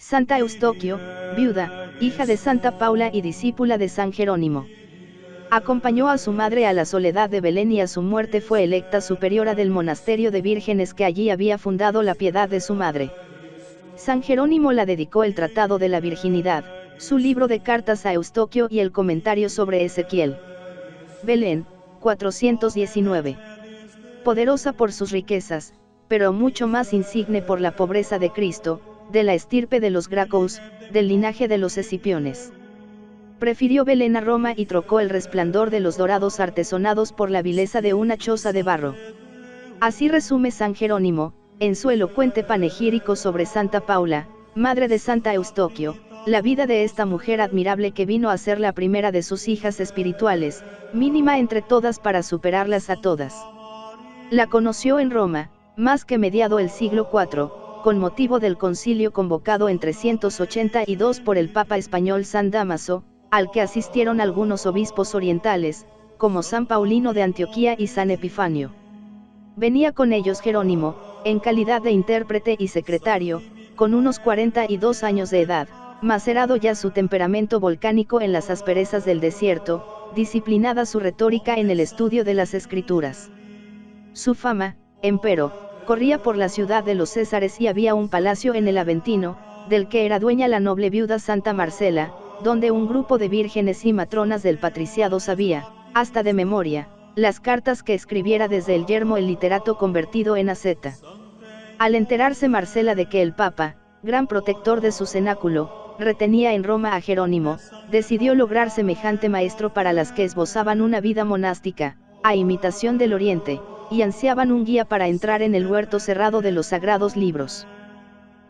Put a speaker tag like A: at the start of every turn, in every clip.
A: Santa Eustoquio, viuda, hija de Santa Paula y discípula de San Jerónimo. Acompañó a su madre a la soledad de Belén y a su muerte fue electa superiora del monasterio de vírgenes que allí había fundado la piedad de su madre. San Jerónimo la dedicó el Tratado de la Virginidad, su libro de cartas a Eustoquio y el comentario sobre Ezequiel. Belén, 419. Poderosa por sus riquezas, pero mucho más insigne por la pobreza de Cristo, de la estirpe de los Gracos, del linaje de los Escipiones. Prefirió Belén a Roma y trocó el resplandor de los dorados artesonados por la vileza de una choza de barro. Así resume San Jerónimo, en su elocuente panegírico sobre Santa Paula, madre de Santa Eustoquio, la vida de esta mujer admirable que vino a ser la primera de sus hijas espirituales, mínima entre todas para superarlas a todas. La conoció en Roma, más que mediado el siglo IV, con motivo del concilio convocado en 382 por el Papa español San Dámaso, al que asistieron algunos obispos orientales, como San Paulino de Antioquía y San Epifanio. Venía con ellos Jerónimo, en calidad de intérprete y secretario, con unos 42 años de edad, macerado ya su temperamento volcánico en las asperezas del desierto, disciplinada su retórica en el estudio de las Escrituras. Su fama, empero, corría por la ciudad de los Césares y había un palacio en el Aventino, del que era dueña la noble viuda Santa Marcela, donde un grupo de vírgenes y matronas del patriciado sabía, hasta de memoria, las cartas que escribiera desde el yermo el literato convertido en asceta. Al enterarse Marcela de que el Papa, gran protector de su cenáculo, retenía en Roma a Jerónimo, decidió lograr semejante maestro para las que esbozaban una vida monástica, a imitación del Oriente, y ansiaban un guía para entrar en el huerto cerrado de los sagrados libros.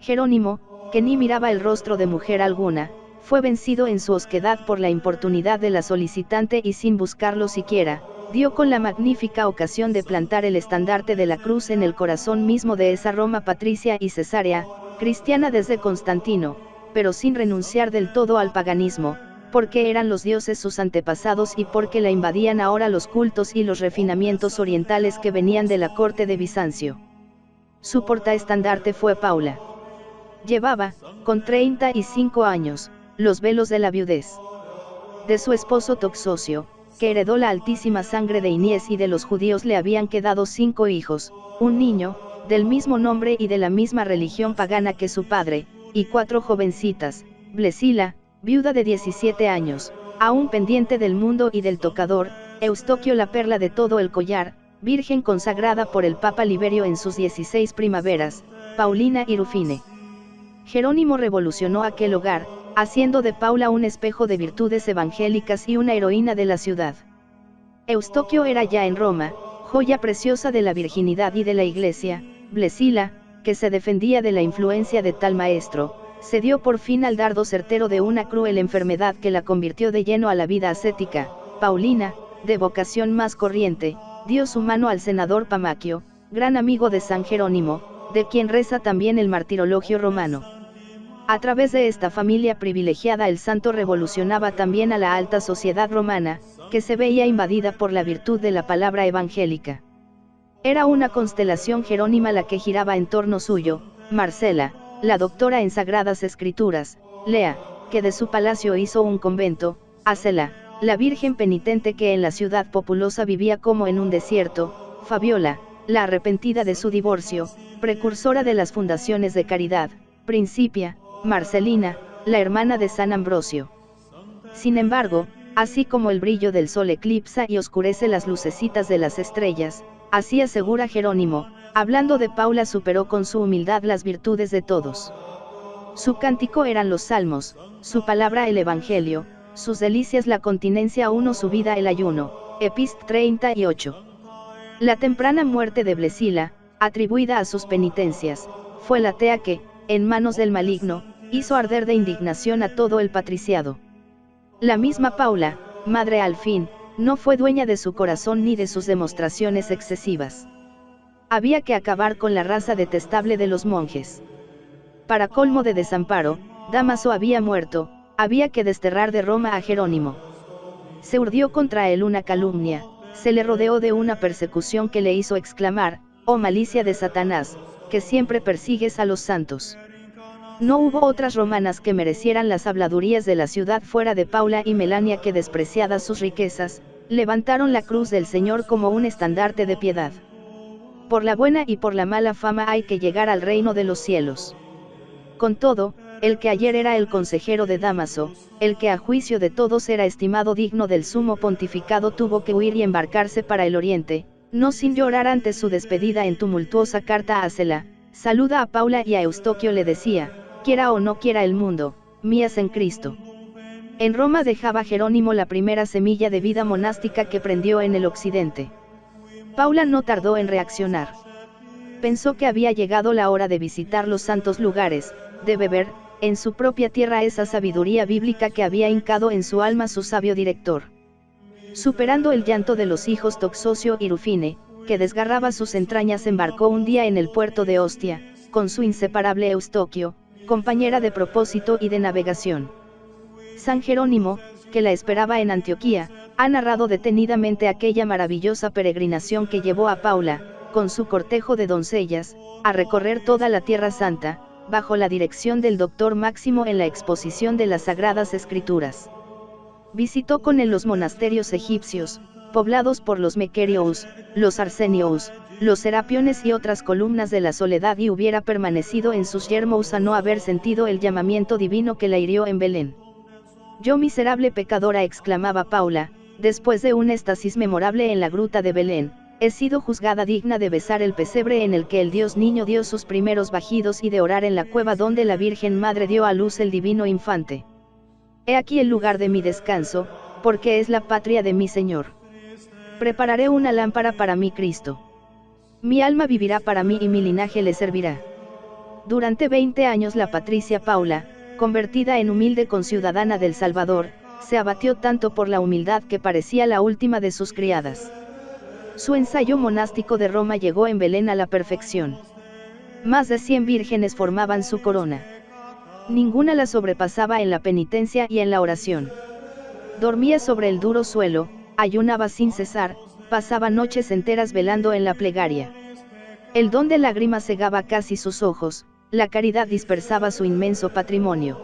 A: Jerónimo, que ni miraba el rostro de mujer alguna, fue vencido en su osquedad por la importunidad de la solicitante y sin buscarlo siquiera, dio con la magnífica ocasión de plantar el estandarte de la cruz en el corazón mismo de esa Roma patricia y cesárea, cristiana desde Constantino, pero sin renunciar del todo al paganismo, porque eran los dioses sus antepasados y porque la invadían ahora los cultos y los refinamientos orientales que venían de la corte de Bizancio. Su portaestandarte fue Paula. Llevaba, con 35 años, los velos de la viudez. De su esposo Toxocio, que heredó la altísima sangre de Inies y de los judíos le habían quedado 5 hijos, un niño, del mismo nombre y de la misma religión pagana que su padre, y 4 jovencitas, Blesila, viuda de 17 años, aún pendiente del mundo y del tocador, Eustoquio la perla de todo el collar, virgen consagrada por el Papa Liberio en sus 16 primaveras, Paulina y Rufine. Jerónimo revolucionó aquel hogar, haciendo de Paula un espejo de virtudes evangélicas y una heroína de la ciudad. Eustoquio era ya en Roma, joya preciosa de la virginidad y de la Iglesia. Blesila, que se defendía de la influencia de tal maestro, se dio por fin al dardo certero de una cruel enfermedad que la convirtió de lleno a la vida ascética. Paulina, de vocación más corriente, dio su mano al senador Pamaquio, gran amigo de San Jerónimo, de quien reza también el martirologio romano. A través de esta familia privilegiada el santo revolucionaba también a la alta sociedad romana, que se veía invadida por la virtud de la palabra evangélica. Era una constelación jerónima la que giraba en torno suyo, Marcela, la doctora en Sagradas Escrituras, Lea, que de su palacio hizo un convento, Acela, la virgen penitente que en la ciudad populosa vivía como en un desierto, Fabiola, la arrepentida de su divorcio, precursora de las fundaciones de caridad, Principia, Marcelina, la hermana de San Ambrosio. Sin embargo, así como el brillo del sol eclipsa y oscurece las lucecitas de las estrellas, así asegura Jerónimo, hablando de Paula superó con su humildad las virtudes de todos. Su cántico eran los salmos, su palabra el evangelio, sus delicias la continencia uno su vida el ayuno, Epist 38. La temprana muerte de Blesila, atribuida a sus penitencias, fue la tea que, en manos del maligno, hizo arder de indignación a todo el patriciado. La misma Paula, madre al fin, no fue dueña de su corazón ni de sus demostraciones excesivas. Había que acabar con la raza detestable de los monjes. Para colmo de desamparo, Dámaso había muerto, había que desterrar de Roma a Jerónimo. Se urdió contra él una calumnia, se le rodeó de una persecución que le hizo exclamar, oh malicia de Satanás, que siempre persigues a los santos. No hubo otras romanas que merecieran las habladurías de la ciudad fuera de Paula y Melania, que, despreciadas sus riquezas, levantaron la cruz del Señor como un estandarte de piedad. Por la buena y por la mala fama hay que llegar al reino de los cielos. Con todo, el que ayer era el consejero de Dámaso, el que a juicio de todos era estimado digno del sumo pontificado, tuvo que huir y embarcarse para el oriente, no sin llorar ante su despedida. En tumultuosa carta a Cela, saluda a Paula y a Eustoquio le decía: quiera o no quiera el mundo, mías en Cristo. En Roma dejaba Jerónimo la primera semilla de vida monástica que prendió en el occidente. Paula no tardó en reaccionar. Pensó que había llegado la hora de visitar los santos lugares, de beber, en su propia tierra, esa sabiduría bíblica que había hincado en su alma su sabio director. Superando el llanto de los hijos Toxocio y Rufine, que desgarraba sus entrañas, embarcó un día en el puerto de Ostia, con su inseparable Eustoquio, compañera de propósito y de navegación. San Jerónimo, que la esperaba en Antioquía, ha narrado detenidamente aquella maravillosa peregrinación que llevó a Paula, con su cortejo de doncellas, a recorrer toda la Tierra Santa, bajo la dirección del doctor Máximo en la exposición de las Sagradas Escrituras. Visitó con él los monasterios egipcios, poblados por los Mequerios, los Arsenios, los Serapiones y otras columnas de la soledad, y hubiera permanecido en sus yermos a no haber sentido el llamamiento divino que la hirió en Belén. Yo, miserable pecadora, exclamaba Paula, después de un éxtasis memorable en la gruta de Belén, he sido juzgada digna de besar el pesebre en el que el Dios niño dio sus primeros bajidos y de orar en la cueva donde la Virgen Madre dio a luz el divino infante. He aquí el lugar de mi descanso, porque es la patria de mi Señor. Prepararé una lámpara para mi Cristo. Mi alma vivirá para mí y mi linaje le servirá. Durante 20 años la patricia Paula, convertida en humilde conciudadana del Salvador, se abatió tanto por la humildad que parecía la última de sus criadas. Su ensayo monástico de Roma llegó en Belén a la perfección. Más de 100 vírgenes formaban su corona. Ninguna la sobrepasaba en la penitencia y en la oración. Dormía sobre el duro suelo, ayunaba sin cesar, pasaba noches enteras velando en la plegaria. El don de lágrimas cegaba casi sus ojos, la caridad dispersaba su inmenso patrimonio.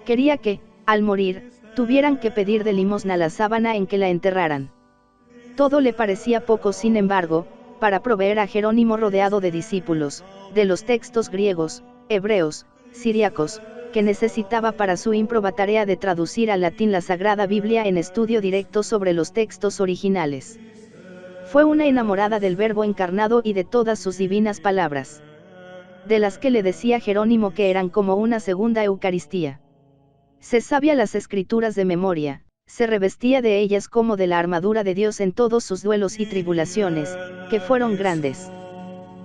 A: Quería que, al morir, tuvieran que pedir de limosna la sábana en que la enterraran. Todo le parecía poco, sin embargo, para proveer a Jerónimo, rodeado de discípulos, de los textos griegos, hebreos, siriacos, que necesitaba para su ímproba tarea de traducir al latín la Sagrada Biblia en estudio directo sobre los textos originales. Fue una enamorada del Verbo encarnado y de todas sus divinas palabras, de las que le decía Jerónimo que eran como una segunda Eucaristía. Se sabía las Escrituras de memoria, se revestía de ellas como de la armadura de Dios en todos sus duelos y tribulaciones, que fueron grandes.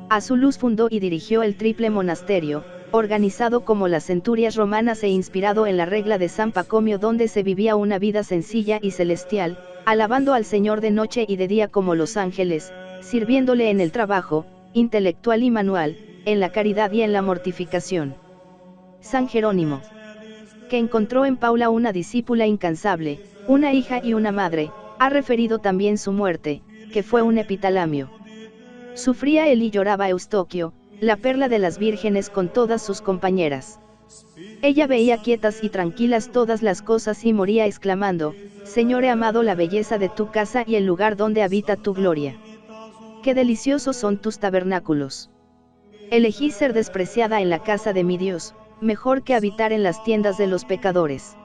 A: A su luz fundó y dirigió el triple monasterio, organizado como las centurias romanas e inspirado en la regla de San Pacomio, donde se vivía una vida sencilla y celestial, alabando al Señor de noche y de día como los ángeles, sirviéndole en el trabajo, intelectual y manual, en la caridad y en la mortificación. San Jerónimo, que encontró en Paula una discípula incansable, una hija y una madre, ha referido también su muerte, que fue un epitalamio. Sufría él y lloraba Eustoquio, la perla de las vírgenes, con todas sus compañeras. Ella veía quietas y tranquilas todas las cosas y moría exclamando: Señor, he amado la belleza de tu casa y el lugar donde habita tu gloria. Qué deliciosos son tus tabernáculos. Elegí ser despreciada en la casa de mi Dios, mejor que habitar en las tiendas de los pecadores.